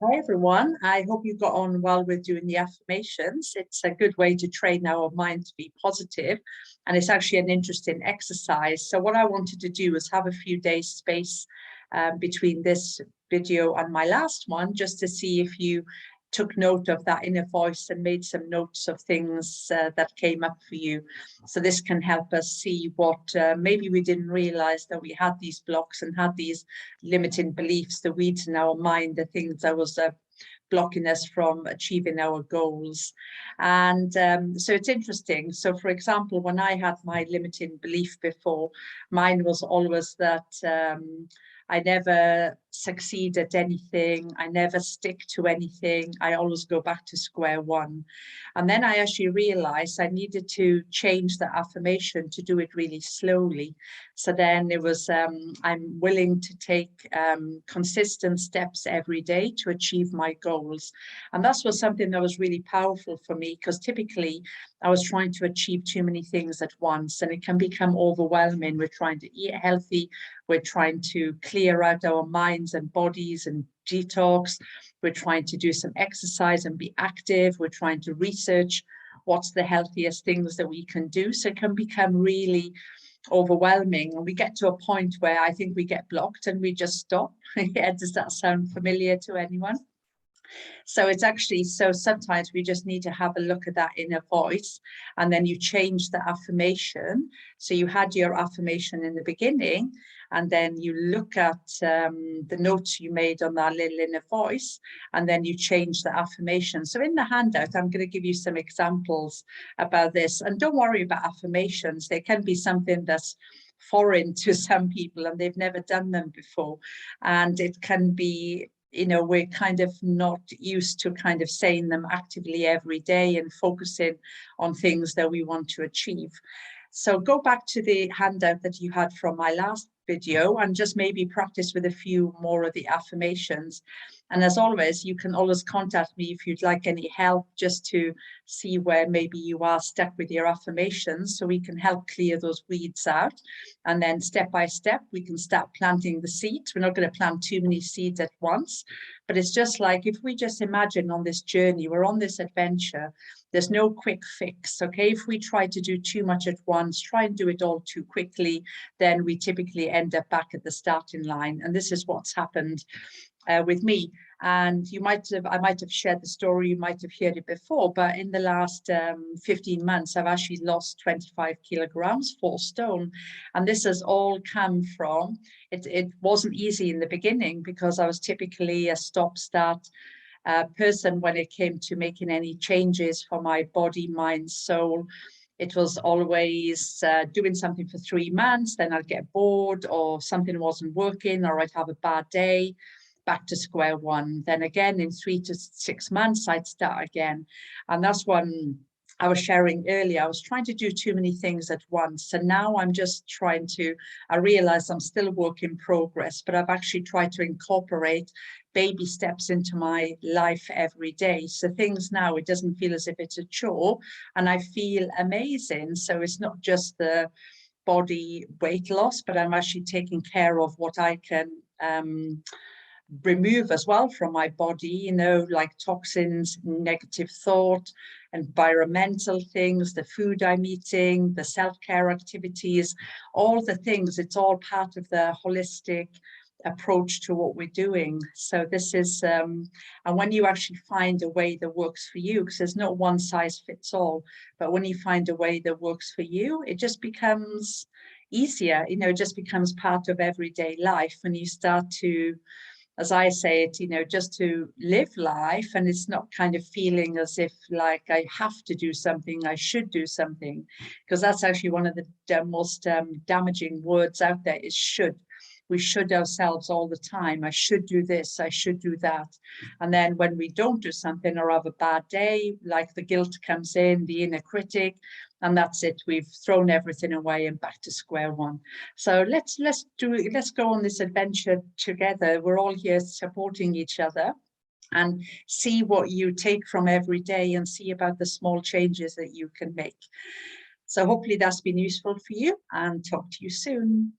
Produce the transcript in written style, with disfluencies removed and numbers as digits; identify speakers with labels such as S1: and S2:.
S1: Hi everyone, I hope you got on well with doing the affirmations. It's a good way to train our mind to be positive, and it's actually an interesting exercise. So what I wanted to do was have a few days space between this video and my last one, just to see if you took note of that inner voice and made some notes of things that came up for you. So this can help us see what maybe we didn't realize, that we had these blocks and had these limiting beliefs, the weeds in our mind, the things that was blocking us from achieving our goals. And so it's interesting. So for example, when I had my limiting belief before, mine was always that I never succeed at anything. I never stick to anything. I always go back to square one. And then I actually realized I needed to change the affirmation to do it really slowly. So then it was, I'm willing to take consistent steps every day to achieve my goals. And that was something that was really powerful for me, because typically I was trying to achieve too many things at once, and it can become overwhelming. We're trying to eat healthy. We're trying to clear out our minds and bodies and detox. We're trying to do some exercise and be active. We're trying to research what's the healthiest things that we can do. So it can become really overwhelming, and we get to a point where I think we get blocked and we just stop. Yeah, does that sound familiar to anyone? So it's actually, so sometimes we just need to have a look at that inner voice, and then you change the affirmation. So you had your affirmation in the beginning, and then you look at the notes you made on that little inner voice, and then you change the affirmation. So in the handout, I'm going to give you some examples about this. And don't worry about affirmations. They can be something that's foreign to some people and they've never done them before. And it can be, you know, we're kind of not used to kind of saying them actively every day and focusing on things that we want to achieve. So go back to the handout that you had from my last video and just maybe practice with a few more of the affirmations. And as always, you can always contact me if you'd like any help, just to see where maybe you are stuck with your affirmations, so we can help clear those weeds out. And then step by step, we can start planting the seeds. We're not going to plant too many seeds at once, but it's just like, if we just imagine on this journey, we're on this adventure, there's no quick fix, okay? If we try to do too much at once, try and do it all too quickly, then we typically end up back at the starting line. And this is what's happened with me. And I might have shared the story, you might have heard it before, but in the last 15 months, I've actually lost 25 kilograms, 4 stone. And this has all come from, it wasn't easy in the beginning, because I was typically a stop-start person when it came to making any changes for my body, mind, soul. It was always doing something for 3 months, then I'd get bored, or something wasn't working, or I'd have a bad day, back to square one. Then again, in 3 to 6 months, I'd start again. And that's when I was sharing earlier, I was trying to do too many things at once. And now I'm just trying to, I realize I'm still a work in progress, but I've actually tried to incorporate baby steps into my life every day. So things now, it doesn't feel as if it's a chore, and I feel amazing. So it's not just the body weight loss, but I'm actually taking care of what I can remove as well from my body, you know, like toxins, negative thought, environmental things, the food I'm eating, the self-care activities, all the things. It's all part of the holistic approach to what we're doing. So this is, and when you actually find a way that works for you, because there's not one size fits all, but when you find a way that works for you, it just becomes easier, you know, it just becomes part of everyday life. And you start to, as I say it, you know, just to live life, and it's not kind of feeling as if like I have to do something, I should do something, because that's actually one of the most damaging words out there is should. We should ourselves all the time. I should do this, I should do that. And then when we don't do something or have a bad day, like the guilt comes in, the inner critic, and that's it. We've thrown everything away and back to square one. So let's go on this adventure together. We're all here supporting each other, and see what you take from every day and see about the small changes that you can make. So hopefully that's been useful for you, and talk to you soon.